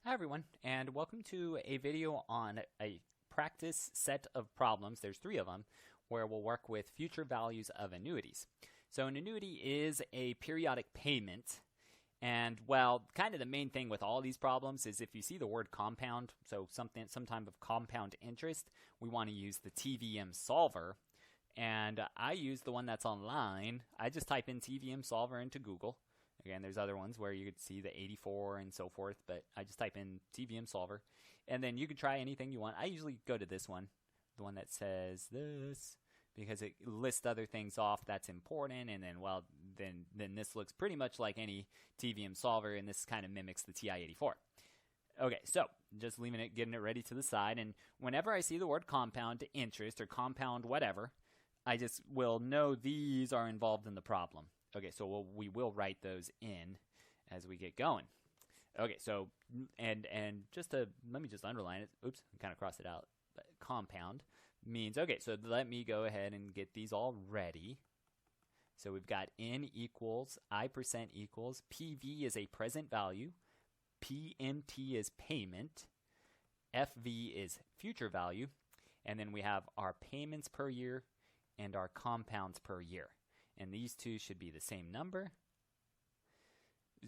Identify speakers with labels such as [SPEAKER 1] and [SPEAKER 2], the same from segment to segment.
[SPEAKER 1] Hi everyone, and welcome to a video on a practice set of problems. There's 3 of them where we'll work with future values of annuities. So an annuity is a periodic payment, and well, kind of the main thing with all these problems is if you see the word compound, so some type of compound interest, we want to use the TVM solver. And I use the one that's online. I just type in TVM solver into Google. Again, there's other ones where you could see the 84 and so forth, but I just type in TVM solver. And then you can try anything you want. I usually go to this one, the one that says this, because it lists other things off that's important. And then, well, then this looks pretty much like any TVM solver, and this kind of mimics the TI-84. Okay, so just leaving it, getting it ready to the side. And whenever I see the word compound interest or compound whatever, I just will know these are involved in the problem. Okay, so we will write those in as we get going. Okay, so and just to let me just underline it. Oops, I kind of crossed it out. But compound means, okay, so let me go ahead and get these all ready. So we've got N equals I% equals PV is a present value, PMT is payment, FV is future value, and then we have our payments per year and our compounds per year. And these two should be the same number.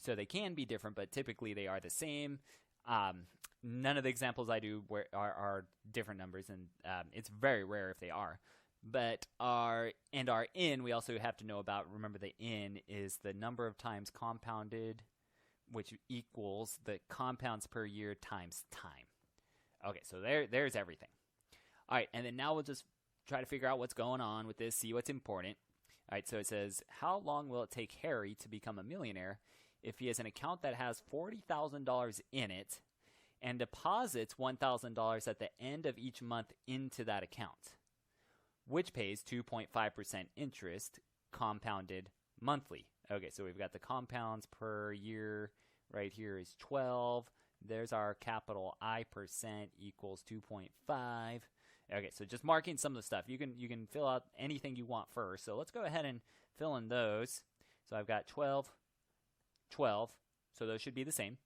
[SPEAKER 1] So they can be different, but typically they are the same. None of the examples I do are different numbers, and it's very rare if they are. But our N, we also have to know about. Remember, the N is the number of times compounded, which equals the compounds per year times time. Okay, so there's everything. All right, and then now we'll just try to figure out what's going on with this, see what's important. All right, so it says, how long will it take Harry to become a millionaire if he has an account that has $40,000 in it and deposits $1,000 at the end of each month into that account, which pays 2.5% interest compounded monthly? Okay, so we've got the compounds per year right here is 12. There's our capital I% equals 2.5. Okay, so just marking some of the stuff. You can fill out anything you want first. So let's go ahead and fill in those. So I've got 12, 12. So those should be the same.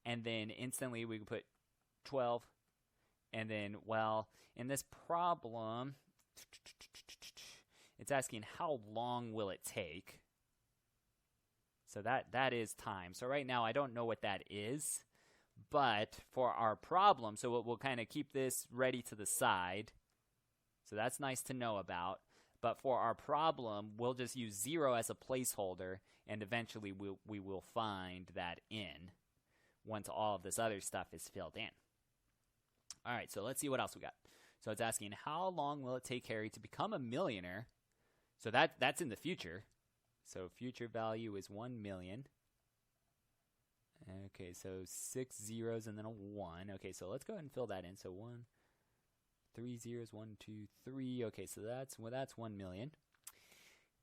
[SPEAKER 1] And then instantly we can put 12. And then, well, in this problem, it's asking how long will it take. So that is time. So right now I don't know what that is. But for our problem, so we'll kind of keep this ready to the side. So that's nice to know about. But for our problem, we'll just use 0 as a placeholder, and eventually we will find that in once all of this other stuff is filled in. All right, so let's see what else we got. So it's asking, how long will it take Harry to become a millionaire? So that's in the future. So future value is 1 million. Okay, so 6 zeros and then a 1. Okay, so let's go ahead and fill that in. So 3 zeros, 1, 2, 3. Okay, so that's 1 million.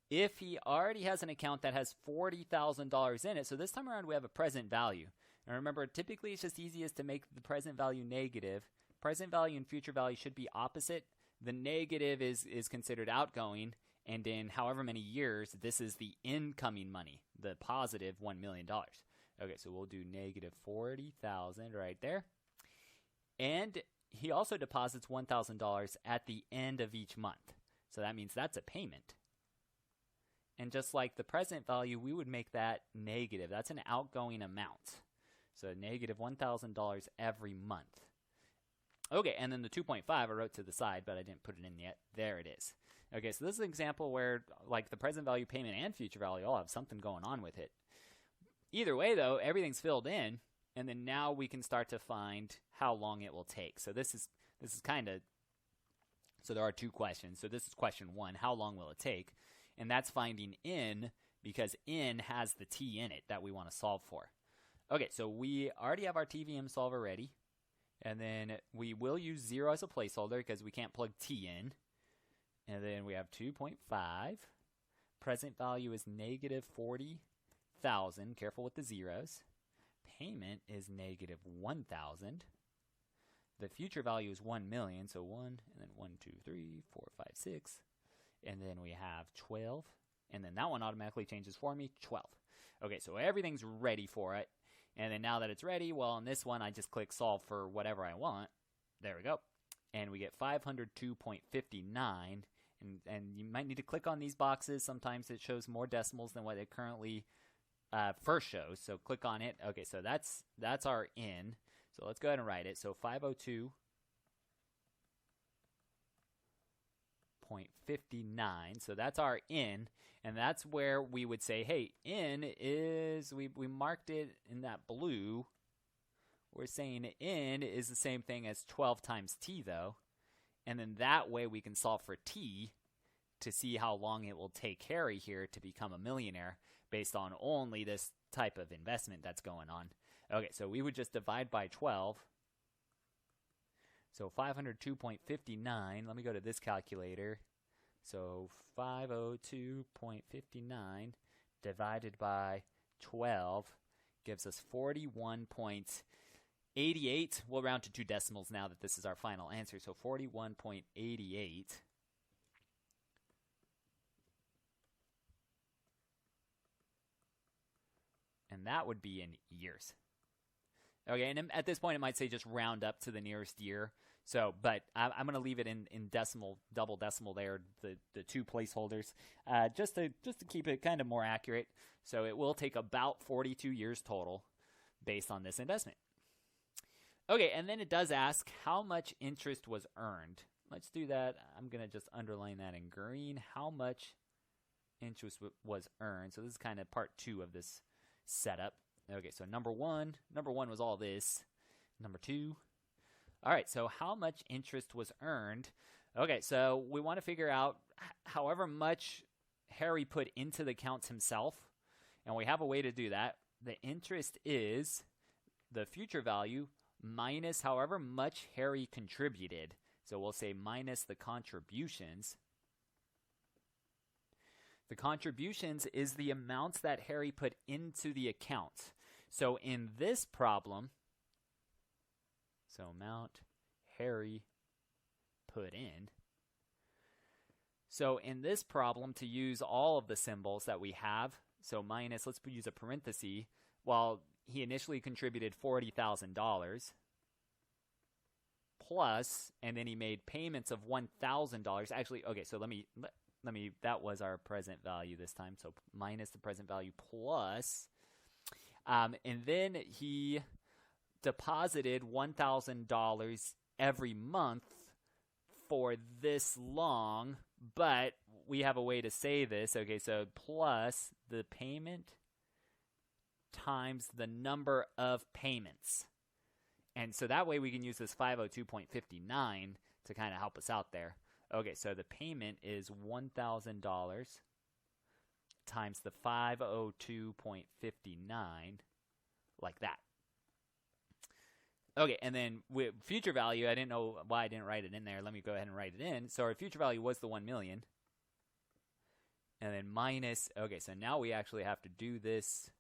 [SPEAKER 1] If he already has an account that has $40,000 in it, so this time around we have a present value. And remember, typically it's just easiest to make the present value negative. Present value and future value should be opposite. The negative is considered outgoing, and in however many years, this is the incoming money, the positive $1 million. Okay, so we'll do negative 40,000 right there. And he also deposits $1,000 at the end of each month. So that means that's a payment. And just like the present value, we would make that negative. That's an outgoing amount. So negative $1,000 every month. Okay, and then the 2.5 I wrote to the side, but I didn't put it in yet. There it is. Okay, so this is an example where like the present value payment and future value all have something going on with it. Either way, though, everything's filled in, and then now we can start to find how long it will take. So this is kind of, so there are 2 questions. So this is question 1, how long will it take? And that's finding N, because N has the T in it that we want to solve for. Okay, so we already have our TVM solver ready, and then we will use 0 as a placeholder because we can't plug T in. And then we have 2.5. Present value is negative 40,000. Careful with the zeros. Payment is negative 1,000. The future value is 1 million. So 1, and then 1, 2, 3, 4, 5, 6. And then we have 12. And then that one automatically changes for me, 12. Okay, so everything's ready for it. And then now that it's ready, well, on this one, I just click solve for whatever I want. There we go. And we get 502.59. And you might need to click on these boxes. Sometimes it shows more decimals than what it currently first shows. So click on it. Okay, so that's our in. So let's go ahead and write it. So 502.59. So that's our in. And that's where we would say, hey, in is, we marked it in that blue. We're saying in is the same thing as 12 times t, though. And then that way we can solve for t to see how long it will take Harry here to become a millionaire based on only this type of investment that's going on. Okay, so we would just divide by 12. So 502.59. Let me go to this calculator. So 502.59 divided by 12 gives us 41.88. We'll round to 2 decimals now that this is our final answer. So 41.88. And that would be in years. Okay, and at this point it might say just round up to the nearest year. So, but I'm going to leave it in decimal, double decimal there, the 2 placeholders, just to keep it kind of more accurate. So it will take about 42 years total based on this investment. Okay, and then it does ask how much interest was earned. Let's do that. I'm going to just underline that in green. How much interest was earned. So this is kind of part 2 of this setup. Okay, so number one was all this. Number 2. All right, so how much interest was earned? Okay, so we want to figure out however much Harry put into the accounts himself, and we have a way to do that. The interest is the future value minus however much Harry contributed. So we'll say minus the contributions. The contributions is the amounts that Harry put into the account. So in this problem, so amount Harry put in. So in this problem, to use all of the symbols that we have, so minus, let's use a parenthesis, well, he initially contributed $40,000 plus, and then he made payments of $1,000. Actually, okay, so let me, that was our present value this time, so minus the present value plus, and then he deposited $1,000 every month for this long, but we have a way to say this. Okay, so plus the payment times the number of payments. And so that way we can use this 502.59 to kind of help us out there. Okay, so the payment is $1,000 times the 502.59, like that. Okay, and then with future value, I didn't know why I didn't write it in there. Let me go ahead and write it in. So our future value was the 1 million. And then minus, okay, so now we actually have to do this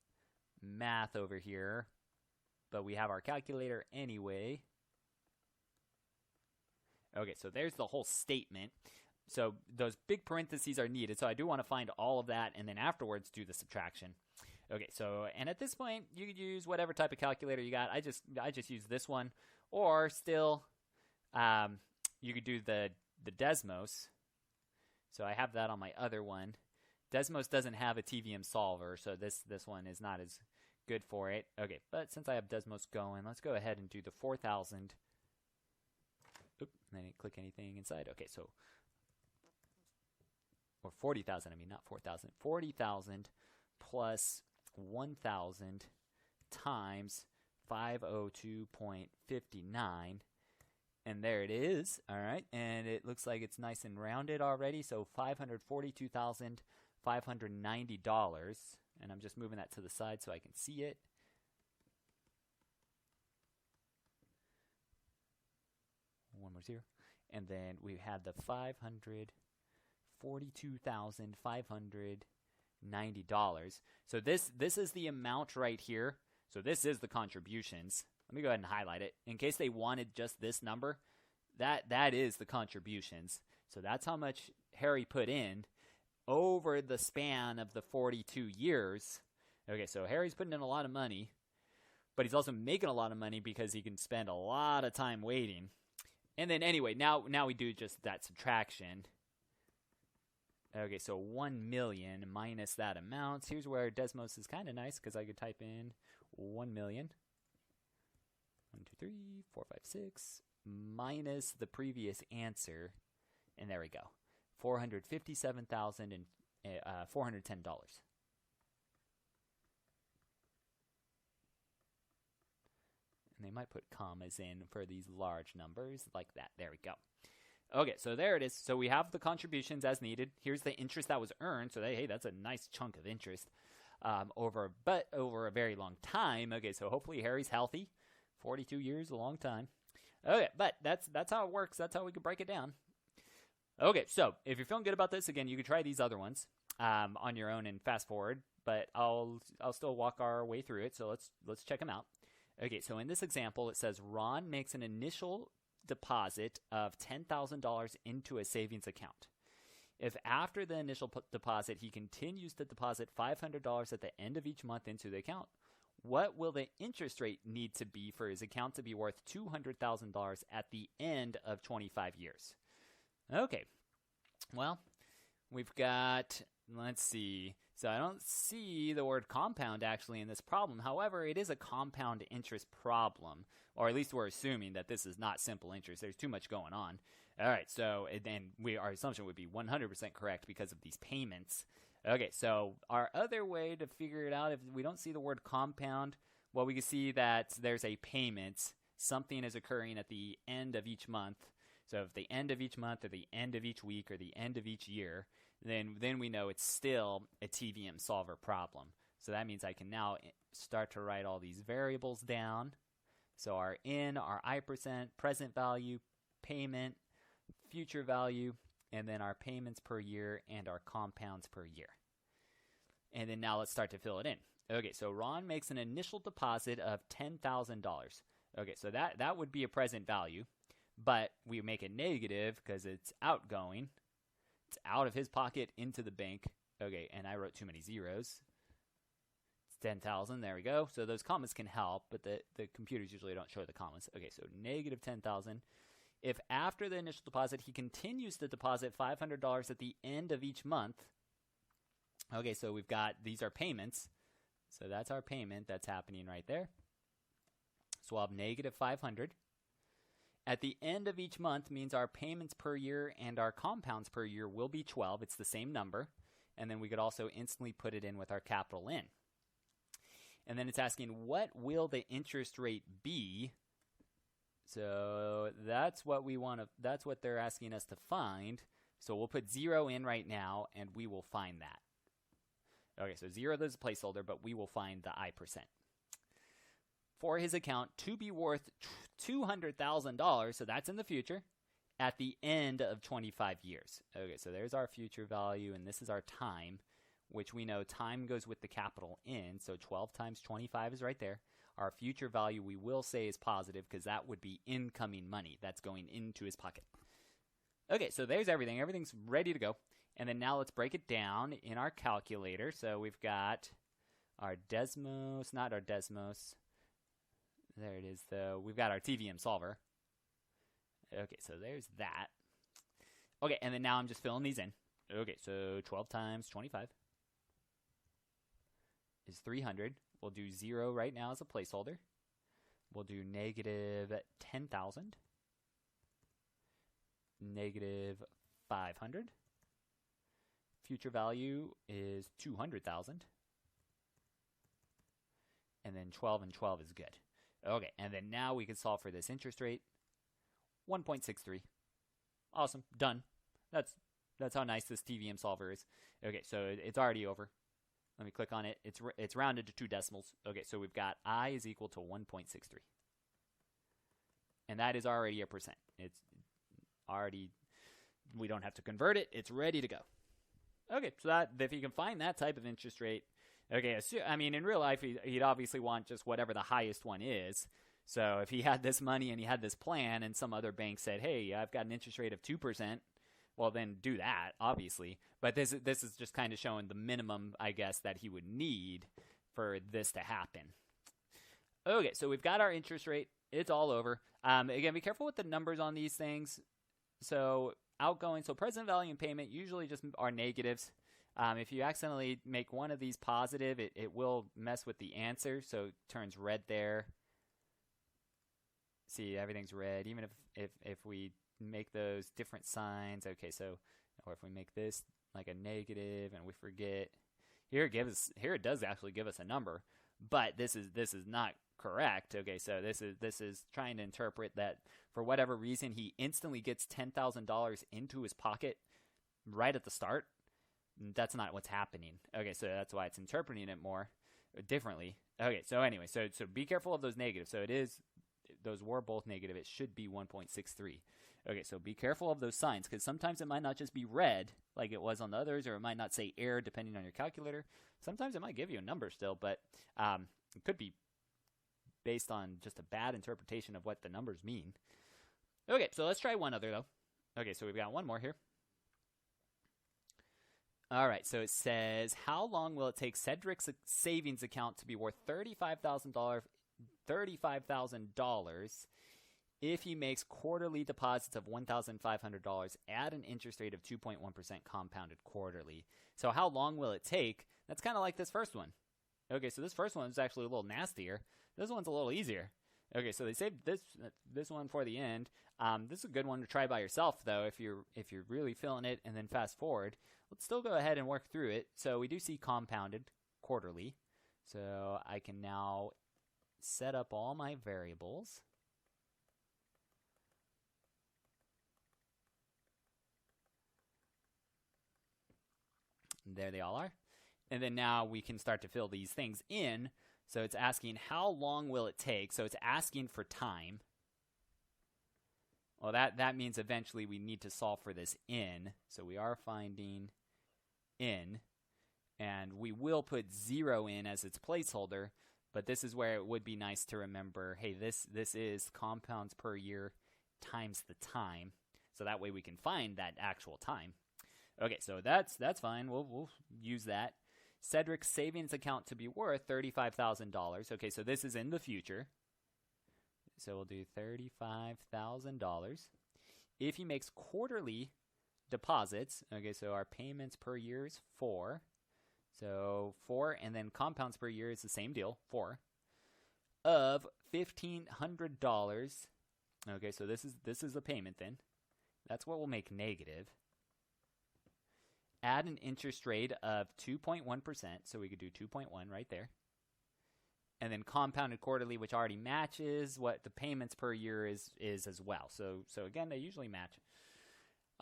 [SPEAKER 1] math over here. But we have our calculator anyway. Okay, so there's the whole statement. So those big parentheses are needed. So I do want to find all of that and then afterwards do the subtraction. Okay, so, and at this point, you could use whatever type of calculator you got. I just use this one. Or still, you could do the Desmos. So I have that on my other one. Desmos doesn't have a TVM solver, so this one is not as good for it. Okay, but since I have Desmos going, let's go ahead and do the 4,000. Oop, I didn't click anything inside. Okay, so, or 40,000, I mean, not 4,000. 40,000 plus 1,000 times 502.59, and there it is. All right, and it looks like it's nice and rounded already, so $542,590, and I'm just moving that to the side so I can see it. One more zero, and then we had the $542,590. So this is the amount right here. So this is the contributions. Let me go ahead and highlight it. In case they wanted just this number, that is the contributions. So that's how much Harry put in over the span of the 42 years. Okay, so Harry's putting in a lot of money. but he's also making a lot of money because he can spend a lot of time waiting. And then anyway, now we do just that subtraction. Okay, so 1 million minus that amount. Here's where Desmos is kind of nice because I could type in 1 million. 1, 2, 3, 4, 5, 6 minus the previous answer, and there we go. $457,410. And they might put commas in for these large numbers like that. There we go. Okay, so there it is. So we have the contributions as needed. Here's the interest that was earned. So hey, that's a nice chunk of interest over a very long time. Okay, so hopefully Harry's healthy. 42 years, a long time. Okay, but that's how it works. That's how we can break it down. Okay, so if you're feeling good about this, again, you can try these other ones on your own and fast forward. But I'll still walk our way through it. So let's check them out. Okay, so in this example, it says Ron makes an initial deposit of $10,000 into a savings account. If after the initial deposit, he continues to deposit $500 at the end of each month into the account, what will the interest rate need to be for his account to be worth $200,000 at the end of 25 years? Okay, well, we've got, let's see. So I don't see the word compound actually in this problem. However, it is a compound interest problem, or at least we're assuming that this is not simple interest. There's too much going on. All right, so then our assumption would be 100% correct because of these payments. Okay, so our other way to figure it out, if we don't see the word compound, well, we can see that there's a payment. Something is occurring at the end of each month. So if the end of each month or the end of each week or the end of each year, then we know it's still a TVM solver problem. So that means I can now start to write all these variables down. So our in, our I%, present value, payment, future value, and then our payments per year and our compounds per year. And then now let's start to fill it in. Okay, so Ron makes an initial deposit of $10,000. Okay, so that would be a present value, but we make it negative because it's outgoing. It's out of his pocket into the bank. Okay, and I wrote too many zeros. It's 10,000. There we go. So those commas can help, but the computers usually don't show the commas. Okay, so negative 10,000. If after the initial deposit, he continues to deposit $500 at the end of each month. Okay, so we've got, these are payments. So that's our payment that's happening right there. So we'll have negative 500. At the end of each month means our payments per year and our compounds per year will be 12. It's the same number. And then we could also instantly put it in with our capital N. And then it's asking, what will the interest rate be? So that's what we want to, that's what they're asking us to find. So we'll put 0 in right now and we will find that. Okay, so 0 is a placeholder, but we will find the I%. For his account to be worth $200,000, so that's in the future, at the end of 25 years. Okay, so there's our future value, and this is our time, which we know time goes with the capital N, so 12 times 25 is right there. Our future value we will say is positive because that would be incoming money that's going into his pocket. Okay, so there's everything. Everything's ready to go. And then now let's break it down in our calculator. So we've got our Desmos, not our Desmos. There it is, though. We've got our TVM solver. Okay, so there's that. Okay, and then now I'm just filling these in. Okay, so 12 times 25 is 300. We'll do 0 right now as a placeholder. We'll do negative 10,000. Negative 500. Future value is 200,000. And then 12 and 12 is good. Okay, and then now we can solve for this interest rate. 1.63. Awesome, done. That's how nice this TVM solver is. Okay, so it's already over. Let me click on it. It's rounded to 2 decimals. Okay, so we've got I is equal to 1.63. And that is already a percent. It's already, we don't have to convert it. It's ready to go. Okay, so that, if you can find that type of interest rate, okay, I mean, in real life, he'd obviously want just whatever the highest one is. So if he had this money and he had this plan and some other bank said, hey, I've got an interest rate of 2%, well, then do that, obviously. But this is just kind of showing the minimum, I guess, that he would need for this to happen. Okay, so we've got our interest rate. It's all over. Again, be careful with the numbers on these things. So outgoing, so present value and payment usually just are negatives. If you accidentally make one of these positive, it will mess with the answer, so it turns red there. See, everything's red, even if we make those different signs. Okay, so, or if we make this like a negative and we forget, here it does actually give us a number, but this is not correct. Okay, so this is trying to interpret that for whatever reason he instantly gets $10,000 into his pocket right at the start. That's not what's happening. Okay, so that's why it's interpreting it more differently. Okay, so anyway, so be careful of those negatives. So those were both negative. It should be 1.63. Okay, so be careful of those signs, because sometimes it might not just be red like it was on the others, or it might not say error depending on your calculator. Sometimes it might give you a number still, but it could be based on just a bad interpretation of what the numbers mean. Okay, so let's try one other, though. Okay, so we've got one more here. All right, so it says, how long will it take Cedric's savings account to be worth $35,000 if he makes quarterly deposits of $1,500 at an interest rate of 2.1% compounded quarterly? So how long will it take? That's kind of like this first one. Okay, so this first one is actually a little nastier. This one's a little easier. Okay, so they saved this one for the end. This is a good one to try by yourself, though, if you're really feeling it, and then fast forward. Let's still go ahead and work through it. So we do see compounded quarterly. So I can now set up all my variables. And there they all are. And then now we can start to fill these things in. So it's asking how long will it take. So it's asking for time. Well, that means eventually we need to solve for this in. So we are finding in. And we will put 0 in as its placeholder. But this is where it would be nice to remember, hey, this is compounds per year times the time. So that way we can find that actual time. Okay, so that's fine. We'll use that. Cedric's savings account to be worth $35,000. Okay, so this is in the future. So we'll do $35,000. If he makes quarterly deposits, okay, so our payments per year is 4. So 4, and then compounds per year is the same deal, 4. Of $1,500. Okay, so this is the payment then. That's what will make negative. Add an interest rate of 2.1%, so we could do 2.1 right there. And then compounded quarterly, which already matches what the payments per year is as well. So again, they usually match.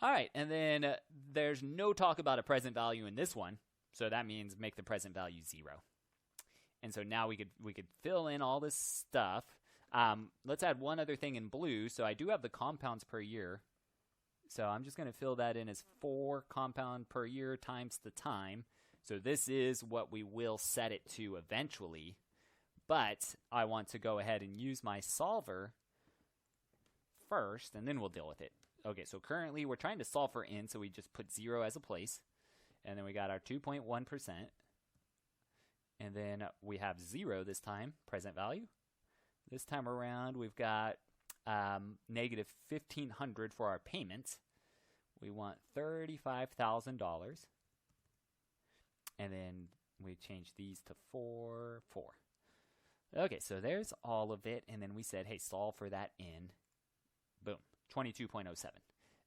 [SPEAKER 1] All right, and then there's no talk about a present value in this one, so that means make the present value 0. And so now we could fill in all this stuff. Let's add one other thing in blue. So I do have the compounds per year. So I'm just going to fill that in as 4 compound per year times the time. So this is what we will set it to eventually. But I want to go ahead and use my solver first, and then we'll deal with it. Okay, so currently we're trying to solve for in, so we just put 0 as a place. And then we got our 2.1%. And then we have 0 this time, present value. This time around, we've got negative $1,500 for our payments. We want $35,000. And then we change these to 4. Okay, so there's all of it. And then we said, hey, solve for that in. Boom, 22.07.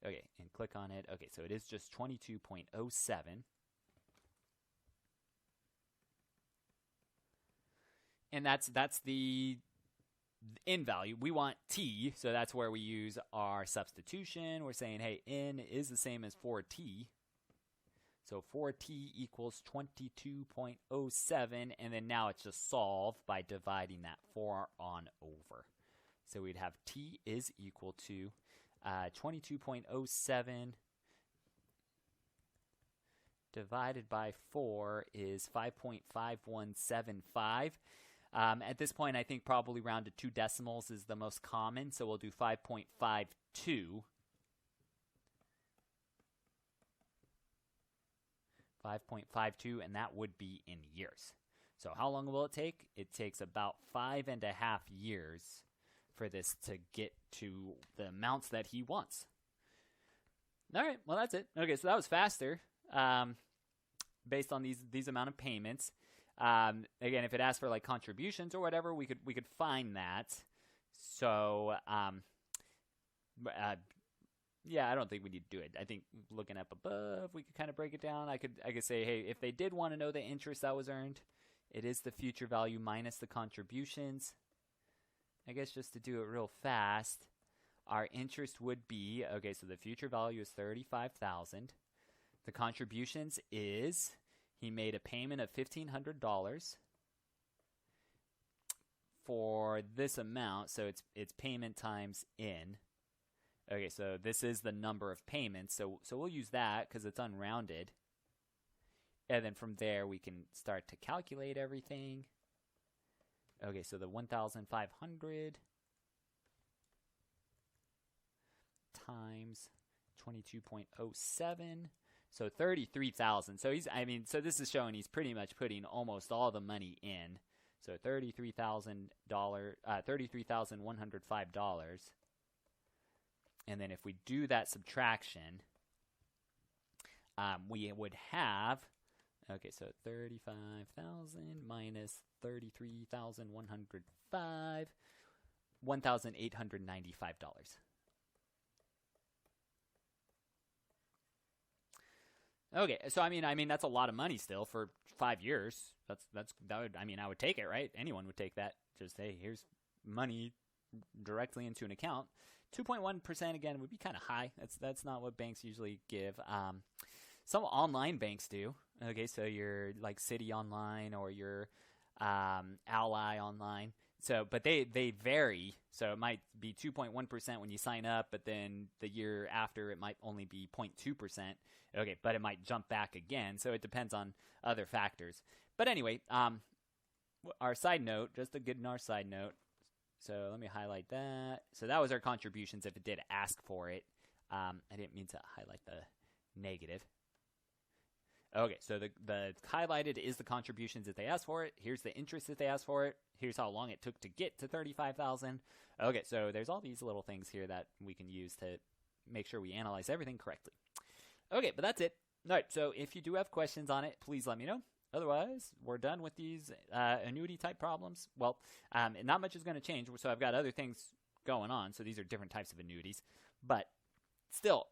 [SPEAKER 1] Okay, and click on it. Okay, so it is just 22.07. And that's the in value. We want t, so that's where we use our substitution. We're saying, hey, n is the same as 4t. So 4t equals 22.07, and then now it's just solve by dividing that 4 on over. So we'd have t is equal to 22.07 divided by 4 is 5.5175. At this point, I think probably round to 2 decimals is the most common, so we'll do 5.52. 5.52, and that would be in years. So how long will it take? It takes about 5.5 years for this to get to the amounts that he wants. All right, well, that's it. Okay, so that was faster based on these amount of payments. Again, if it asks for like contributions or whatever, we could find that. So, yeah, I don't think we need to do it. I think looking up above, we could kind of break it down. I could say, hey, if they did want to know the interest that was earned, it is the future value minus the contributions. I guess just to do it real fast, our interest would be, okay, so the future value is $35,000. The contributions is, he made a payment of $1,500 for this amount, so it's payment times in. Okay, so this is the number of payments, so we'll use that because it's unrounded. And then from there, we can start to calculate everything. Okay, so the 1,500 times 22.07, so 33,000. So so this is showing he's pretty much putting almost all the money in. So $33,105. And then if we do that subtraction, we would have, okay, so 35,000 minus 33,105, $1,895. Okay, so I mean that's a lot of money still for 5 years. I would take it, right? Anyone would take that. Just hey, here's money directly into an account. 2.1% again would be kind of high. That's not what banks usually give. Some online banks do. Okay, so your like Citi Online or your Ally Online. So, but they vary. So it might be 2.1% when you sign up, but then the year after it might only be 0.2%. Okay, but it might jump back again. So it depends on other factors. But anyway, our side note, just a good in our side note. So let me highlight that. So that was our contributions if it did ask for it. I didn't mean to highlight the negative. Okay, so the highlighted is the contributions that they asked for it. Here's the interest that they asked for it. Here's how long it took to get to $35,000. Okay, so there's all these little things here that we can use to make sure we analyze everything correctly. Okay, but that's it. All right, so if you do have questions on it, please let me know. Otherwise, we're done with these annuity-type problems. Well, not much is going to change, so I've got other things going on. So these are different types of annuities, but still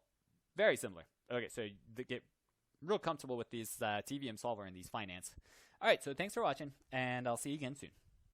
[SPEAKER 1] very similar. Okay, so get real comfortable with these TVM solver and these finance. All right, so thanks for watching, and I'll see you again soon.